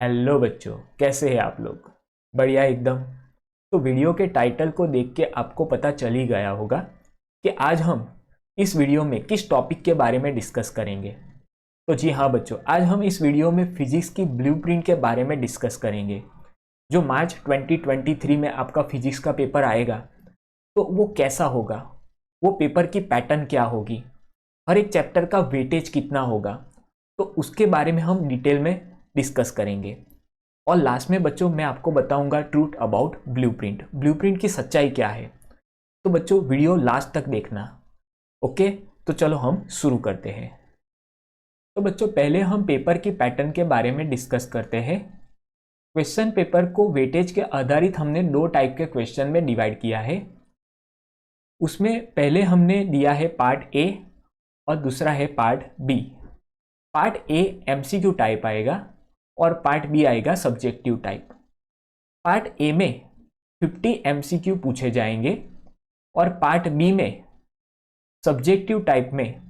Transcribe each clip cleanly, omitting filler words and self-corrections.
Hello बच्चों, कैसे हैं आप लोग। बढ़िया एकदम। तो वीडियो के टाइटल को देख के आपको पता चल ही गया होगा कि आज हम इस वीडियो में किस टॉपिक के बारे में डिस्कस करेंगे। तो जी हाँ बच्चों, आज हम इस वीडियो में फिजिक्स की ब्लूप्रिंट के बारे में डिस्कस करेंगे। जो मार्च 2023 में आपका फिजिक्स का पेपर आएगा तो वो कैसा होगा, वो पेपर की पैटर्न क्या होगी, हर एक चैप्टर का वेटेज कितना होगा, तो उसके बारे में हम डिटेल में डिस्कस करेंगे। और लास्ट में बच्चों मैं आपको बताऊंगा ट्रूथ अबाउट ब्लूप्रिंट, ब्लूप्रिंट की सच्चाई क्या है। तो बच्चों वीडियो लास्ट तक देखना। ओके, तो चलो हम शुरू करते हैं। तो बच्चों पहले हम पेपर की पैटर्न के बारे में डिस्कस करते हैं। क्वेश्चन पेपर को वेटेज के आधारित हमने दो टाइप के क्वेश्चन में डिवाइड किया है। उसमें पहले हमने दिया है पार्ट ए और दूसरा है part B. Part A MCQ type आएगा और पार्ट बी आएगा सब्जेक्टिव टाइप। पार्ट ए में 50 एमसीक्यू पूछे जाएंगे और पार्ट बी में सब्जेक्टिव टाइप में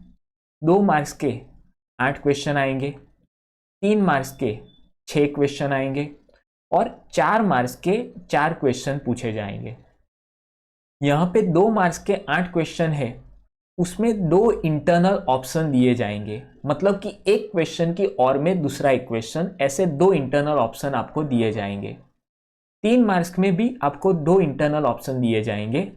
2 मार्क्स के 8 क्वेश्चन आएंगे, 3 मार्क्स के 6 क्वेश्चन आएंगे और 4 मार्क्स के 4 क्वेश्चन पूछे जाएंगे। यहाँ पे 2 मार्क्स के 8 क्वेश्चन है, उसमें 2 इंटरनल ऑप्शन दिए जाएंगे, मतलब कि एक क्वेश्चन की और में दूसरा इक्वेशन, ऐसे 2 इंटरनल ऑप्शन आपको दिए जाएंगे। 3 मार्क्स में भी आपको 2 इंटरनल ऑप्शन दिए जाएंगे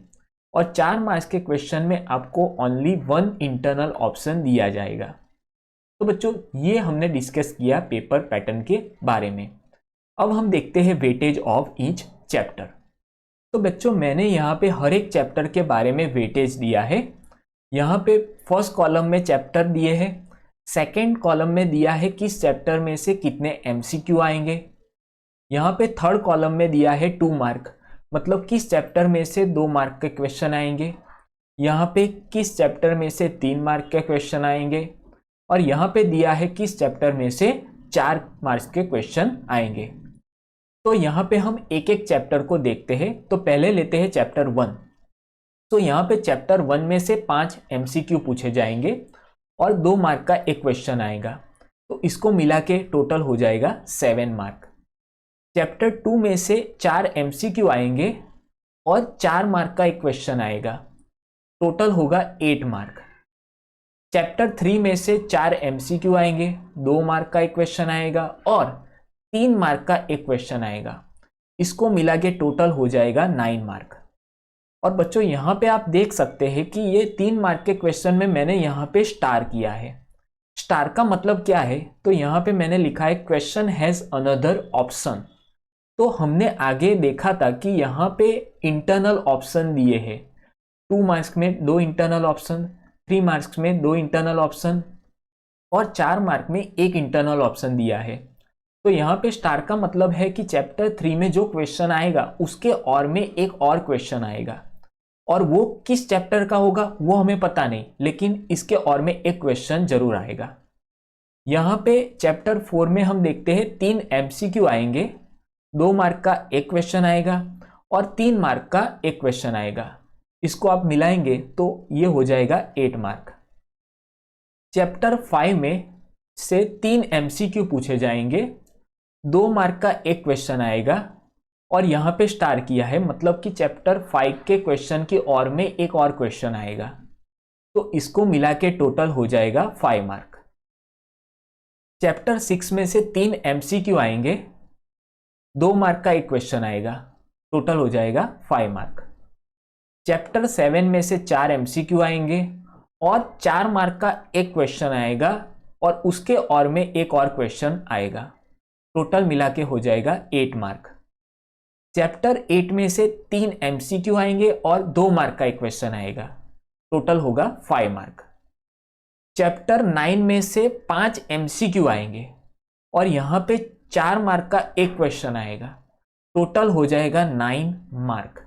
और 4 मार्क्स के क्वेश्चन में आपको ओनली 1 इंटरनल ऑप्शन दिया जाएगा। तो बच्चों ये हमने डिस्कस किया पेपर पैटर्न के बारे में। अब हम देखते हैं वेटेज ऑफ ईच चैप्टर। तो बच्चों मैंने यहाँ पे हर एक चैप्टर के बारे में वेटेज दिया है। यहाँ पे फर्स्ट कॉलम में चैप्टर दिए हैं, सेकेंड कॉलम में दिया है किस चैप्टर में से कितने एमसीक्यू आएंगे। यहाँ पे थर्ड कॉलम में दिया है 2 मार्क, मतलब किस चैप्टर में से 2 मार्क के क्वेश्चन आएंगे। यहाँ पे किस चैप्टर में से 3 मार्क के क्वेश्चन आएंगे और यहाँ पे दिया है किस चैप्टर में से 4 मार्क्स के क्वेश्चन आएंगे। तो यहाँ पे हम एक एक चैप्टर को देखते हैं। तो पहले लेते हैं चैप्टर 1। तो यहाँ पे चैप्टर 1 में से 5 एमसीक्यू पूछे जाएंगे और 2 मार्क का एक क्वेश्चन आएगा, तो इसको मिला के टोटल हो जाएगा 7 मार्क। चैप्टर 2 में से 4 एमसीक्यू आएंगे और 4 मार्क का एक क्वेश्चन आएगा, टोटल होगा 8 मार्क। चैप्टर 3 में से 4 एमसीक्यू आएंगे, 2 मार्क का एक क्वेश्चन आएगा और 3 मार्क का एक क्वेश्चन आएगा, इसको मिला के टोटल हो जाएगा 9 मार्क। और बच्चों यहाँ पे आप देख सकते हैं कि ये 3 मार्क के क्वेश्चन में मैंने यहाँ पे स्टार किया है। स्टार का मतलब क्या है, तो यहाँ पे मैंने लिखा है क्वेश्चन हैज अनदर ऑप्शन। तो हमने आगे देखा था कि यहाँ पे इंटरनल ऑप्शन दिए हैं, 2 मार्क्स में 2 इंटरनल ऑप्शन, 3 मार्क्स में 2 इंटरनल ऑप्शन और 4 मार्क में 1 इंटरनल ऑप्शन दिया है। तो यहाँ पे स्टार का मतलब है कि चैप्टर 3 में जो क्वेश्चन आएगा उसके और में एक और क्वेश्चन आएगा, और वो किस चैप्टर का होगा वो हमें पता नहीं, लेकिन इसके और में एक क्वेश्चन जरूर आएगा। यहाँ पे चैप्टर 4 में हम देखते हैं 3 एमसीक्यू आएंगे, 2 मार्क का एक क्वेश्चन आएगा और 3 मार्क का एक क्वेश्चन आएगा, इसको आप मिलाएंगे तो ये हो जाएगा 8 मार्क। चैप्टर 5 में से 3 एमसीक्यू पूछे जाएंगे, 2 मार्क का एक क्वेश्चन आएगा और यहाँ पे स्टार किया है, मतलब कि चैप्टर 5 के क्वेश्चन की और में एक और क्वेश्चन आएगा, तो इसको मिला के टोटल हो जाएगा 5 मार्क। चैप्टर 6 में से 3 एमसीक्यू आएंगे, 2 मार्क का एक क्वेश्चन आएगा, टोटल हो जाएगा 5 मार्क। चैप्टर 7 में से 4 एमसीक्यू आएंगे और 4 मार्क का एक क्वेश्चन आएगा और उसके और में एक और क्वेश्चन आएगा, टोटल मिला के हो जाएगा 8 मार्क। चैप्टर 8 में से 3 एमसीक्यू आएंगे और 2 मार्क का एक क्वेश्चन आएगा, टोटल होगा 5 मार्क। चैप्टर 9 में से 5 एमसीक्यू आएंगे और यहाँ पे 4 मार्क का एक क्वेश्चन आएगा, टोटल हो जाएगा 9 मार्क।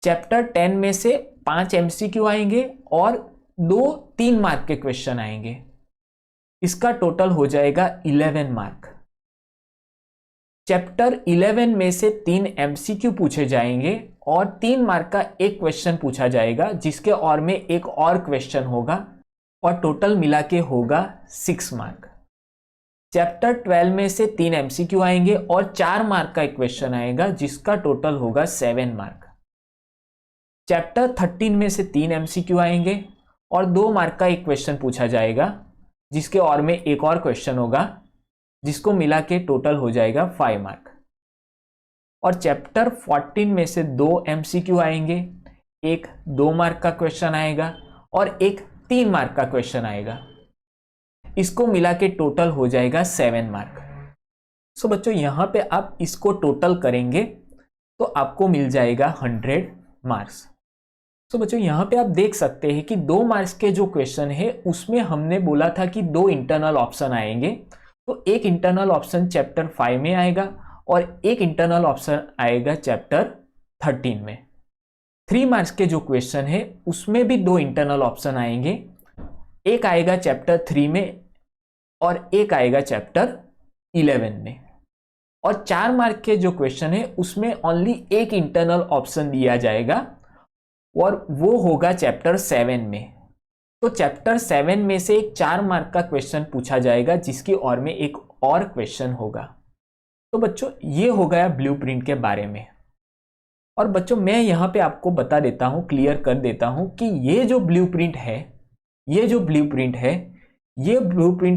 चैप्टर 10 में से 5 एमसीक्यू आएंगे और 2-3 मार्क के क्वेश्चन आएंगे, इसका टोटल हो जाएगा 11 मार्क। चैप्टर 11 में से 3 एमसीक्यू पूछे जाएंगे और 3 मार्क का एक क्वेश्चन पूछा जाएगा, जिसके और में एक और क्वेश्चन होगा और टोटल मिला के होगा 6 मार्क। चैप्टर 12 में से 3 एमसीक्यू आएंगे और 4 मार्क का एक क्वेश्चन आएगा जिसका टोटल होगा 7 मार्क। चैप्टर 13 में से 3 एमसीक्यू आएंगे और 2 मार्क का एक क्वेश्चन पूछा जाएगा जिसके और में एक और क्वेश्चन होगा जिसको मिला के टोटल हो जाएगा 5 मार्क। और चैप्टर 14 में से 2 एमसीक्यू आएंगे, एक 2 मार्क का क्वेश्चन आएगा और एक 3 मार्क का क्वेश्चन आएगा। इसको मिला के टोटल हो जाएगा 7 मार्क। सो बच्चों यहाँ पे आप इसको टोटल करेंगे तो आपको मिल जाएगा 100 मार्क्स। सो बच्चों यहाँ पे आप देख सकते हैं कि 2 मार्क्स के जो क्वेश्चन है उसमें हमने बोला था कि 2 इंटरनल ऑप्शन आएंगे, तो एक इंटरनल ऑप्शन चैप्टर 5 में आएगा और एक इंटरनल ऑप्शन आएगा चैप्टर 13 में। 3 मार्क्स के जो क्वेश्चन है उसमें भी 2 इंटरनल ऑप्शन आएंगे, एक आएगा चैप्टर 3 में और एक आएगा चैप्टर 11 में। और 4 मार्क के जो क्वेश्चन है उसमें ओनली एक इंटरनल ऑप्शन दिया जाएगा और वो होगा चैप्टर 7 में। तो चैप्टर 7 में से एक 4 मार्क का क्वेश्चन पूछा जाएगा जिसकी और में एक और क्वेश्चन होगा। तो बच्चों ये हो गया ब्लूप्रिंट के बारे में। और बच्चों मैं यहाँ पे आपको बता देता हूँ, क्लियर कर देता हूँ कि ये जो ब्लूप्रिंट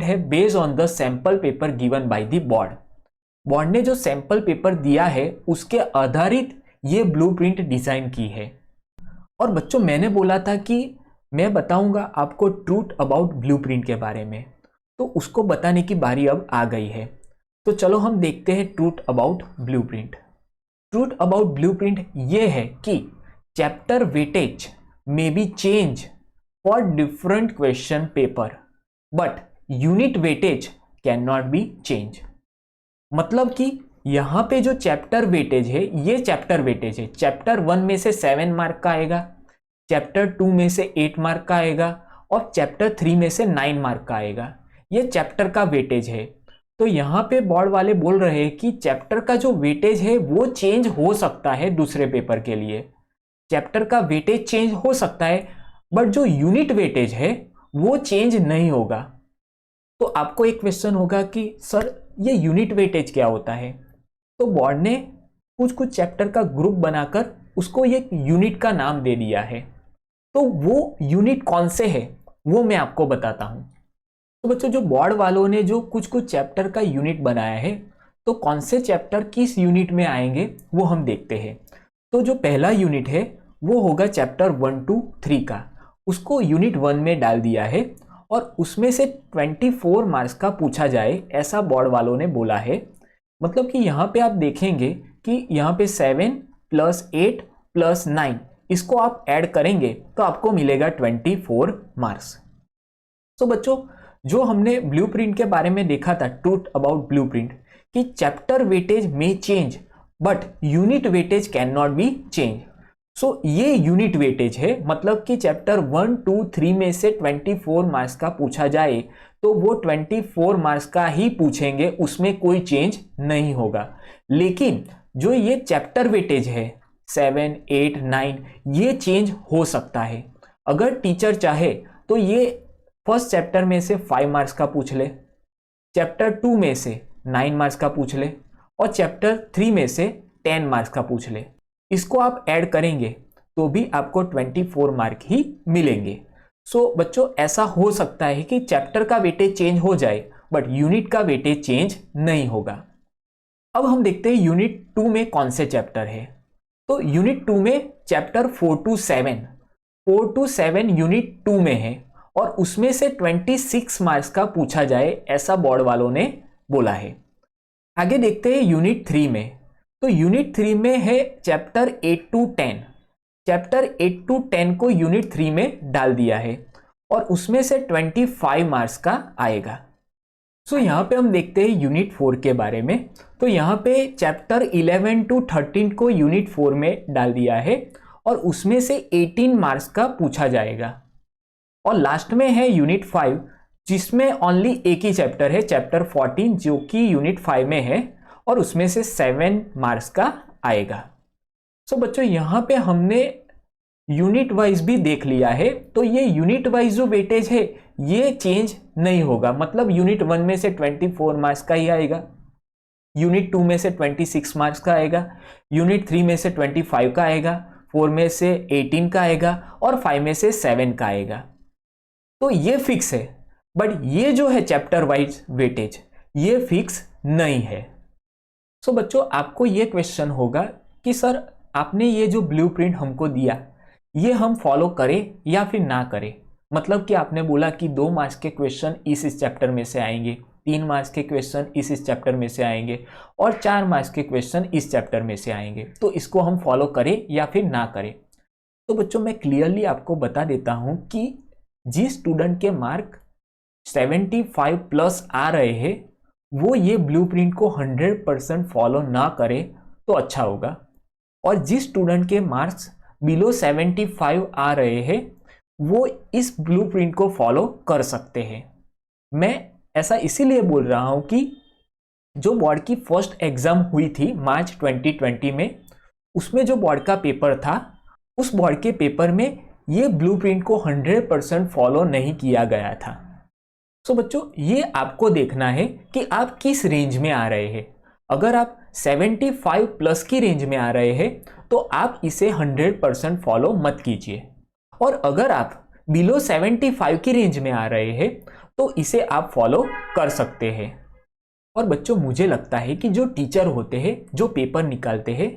है based on the sample paper given by the board ने जो सैंपल पेपर दिया है उसके आधारित ये ब्लूप्रिंट डिजाइन की है। और बच्चों मैंने बोला था कि मैं बताऊंगा आपको ट्रूथ अबाउट ब्लूप्रिंट के बारे में, तो उसको बताने की बारी अब आ गई है। तो चलो हम देखते हैं truth about blueprint. Truth about blueprint ये है कि chapter weightage may be change for different question paper but unit weightage can not be change. मतलब कि यहां पे जो चैप्टर वेटेज है ये चैप्टर वेटेज है। चैप्टर 1 में से 7 मार्क का आएगा, चैप्टर 2 में से 8 मार्क का आएगा और चैप्टर 3 में से 9 मार्क का आएगा। ये चैप्टर का वेटेज है। तो यहाँ पे बोर्ड वाले बोल रहे हैं कि चैप्टर का जो वेटेज है वो चेंज हो सकता है दूसरे पेपर के लिए। चैप्टर का वेटेज चेंज हो सकता है बट जो यूनिट वेटेज है वो चेंज नहीं होगा। तो आपको एक क्वेश्चन होगा कि सर ये यूनिट वेटेज क्या होता है? तो बोर्ड ने कुछ चैप्टर का ग्रुप बनाकर उसको एक यूनिट का नाम दे दिया है। तो वो यूनिट कौन से है वो मैं आपको बताता हूं। तो बच्चों जो बोर्ड वालों ने जो कुछ चैप्टर का यूनिट बनाया है, तो कौन से चैप्टर किस यूनिट में आएंगे वो हम देखते हैं। तो जो पहला यूनिट है वो होगा चैप्टर 1 to 3 का, उसको यूनिट 1 में डाल दिया है और उसमें से 24 मार्क्स का पूछा जाए ऐसा बोर्ड वालों ने बोला है। मतलब कि यहाँ पे आप देखेंगे कि यहाँ पे 7 + 8 + 9 इसको आप ऐड करेंगे तो आपको मिलेगा 24 मार्क्स। तो बच्चों जो हमने ब्लूप्रिंट के बारे में देखा था, ट्रूथ अबाउट ब्लूप्रिंट, कि चैप्टर वेटेज में change but unit weightage can not be change. So ये यूनिट वेटेज है, मतलब कि चैप्टर 1, 2, 3 में से 24 मार्क्स का पूछा जाए तो वो 24 मार्क्स का ही पूछेंगे, उसमें कोई चेंज नहीं होगा। लेकिन जो ये चैप्टर वेटेज है 7, 8, 9 ये चेंज हो सकता है। अगर टीचर चाहे तो ये फर्स्ट चैप्टर में से 5 मार्क्स का पूछ ले, चैप्टर 2 में से 9 मार्क्स का पूछ ले और चैप्टर 3 में से 10 मार्क्स का पूछ ले। इसको आप ऐड करेंगे तो भी आपको 24 मार्क ही मिलेंगे। सो बच्चों ऐसा हो सकता है कि चैप्टर का वेटेज चेंज हो जाए बट यूनिट का वेटेज चेंज नहीं होगा। अब हम देखते हैं यूनिट 2 में कौन से चैप्टर है। तो यूनिट 2 में चैप्टर 4 to 7 यूनिट 2 में है और उसमें से 26 मार्क्स का पूछा जाए ऐसा बोर्ड वालों ने बोला है। आगे देखते हैं यूनिट 3 में। तो यूनिट 3 में है चैप्टर 8 to 10। चैप्टर 8 to 10 को यूनिट 3 में डाल दिया है और उसमें से 25 मार्क्स का आएगा। सो यहाँ पे हम देखते हैं यूनिट 4 के बारे में। तो यहाँ पे चैप्टर 11 to 13 को यूनिट 4 में डाल दिया है और उसमें से 18 मार्क्स का पूछा जाएगा। और लास्ट में है यूनिट 5 जिसमें ओनली एक ही चैप्टर है, चैप्टर 14, जो कि यूनिट 5 में है और उसमें से 7 मार्क्स का आएगा। सो बच्चों यहाँ पे हमने यूनिट वाइज भी देख लिया है। तो ये यूनिट वाइज जो वेटेज है ये चेंज नहीं होगा, मतलब यूनिट 1 में से 24 मार्क्स का ही आएगा, यूनिट 2 में से 26 मार्क्स का आएगा, यूनिट 3 में से 25 का आएगा, 4 में से 18 का आएगा और 5 में से 7 का आएगा। तो ये फिक्स है, बट ये जो है चैप्टर वाइज वेटेज ये फिक्स नहीं है। सो बच्चों, आपको ये क्वेश्चन होगा कि सर आपने ये जो ब्लूप्रिंट हमको दिया ये हम फॉलो करें या फिर ना करें। मतलब कि आपने बोला कि 2 मार्क्स के क्वेश्चन इस चैप्टर में से आएंगे, 3 मार्क्स के क्वेश्चन इस चैप्टर में से आएंगे और 4 मार्क्स के क्वेश्चन इस चैप्टर में से आएंगे, तो इसको हम फॉलो करें या फिर ना करें। तो बच्चों, मैं क्लियरली आपको बता देता हूं कि जिस स्टूडेंट के मार्क 75 प्लस आ रहे हैं वो ये ब्लूप्रिंट को 100% फॉलो ना करे तो अच्छा होगा, और जिस स्टूडेंट के मार्क्स बिलो 75 आ रहे हैं वो इस ब्लूप्रिंट को फॉलो कर सकते हैं। मैं ऐसा इसीलिए बोल रहा हूं कि जो बोर्ड की फर्स्ट एग्जाम हुई थी मार्च 2020 में, उसमें जो बोर्ड का पेपर था उस बोर्ड के पेपर में ये ब्लूप्रिंट को 100% फॉलो नहीं किया गया था। सो बच्चों, ये आपको देखना है कि आप किस रेंज में आ रहे हैं। अगर आप 75 प्लस की रेंज में आ रहे हैं तो आप इसे 100% फॉलो मत कीजिए, और अगर आप बिलो 75 की रेंज में आ रहे हैं तो इसे आप फॉलो कर सकते हैं। और बच्चों, मुझे लगता है कि जो टीचर होते हैं जो पेपर निकालते हैं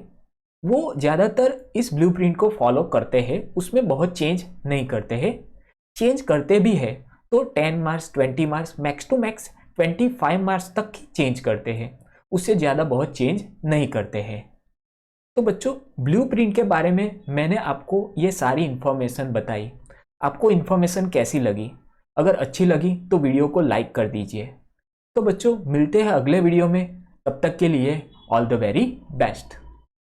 वो ज़्यादातर इस ब्लूप्रिंट को फॉलो करते हैं, उसमें बहुत चेंज नहीं करते हैं। चेंज करते भी है तो 10 marks 20 marks max to max 25 marks तक ही चेंज करते हैं, उससे ज़्यादा बहुत चेंज नहीं करते हैं। तो बच्चों, ब्लूप्रिंट के बारे में मैंने आपको ये सारी इन्फॉर्मेशन बताई। आपको इन्फॉर्मेशन कैसी लगी? अगर अच्छी लगी तो वीडियो को लाइक कर दीजिए। तो बच्चों, मिलते हैं अगले वीडियो में, तब तक के लिए ऑल द वेरी बेस्ट।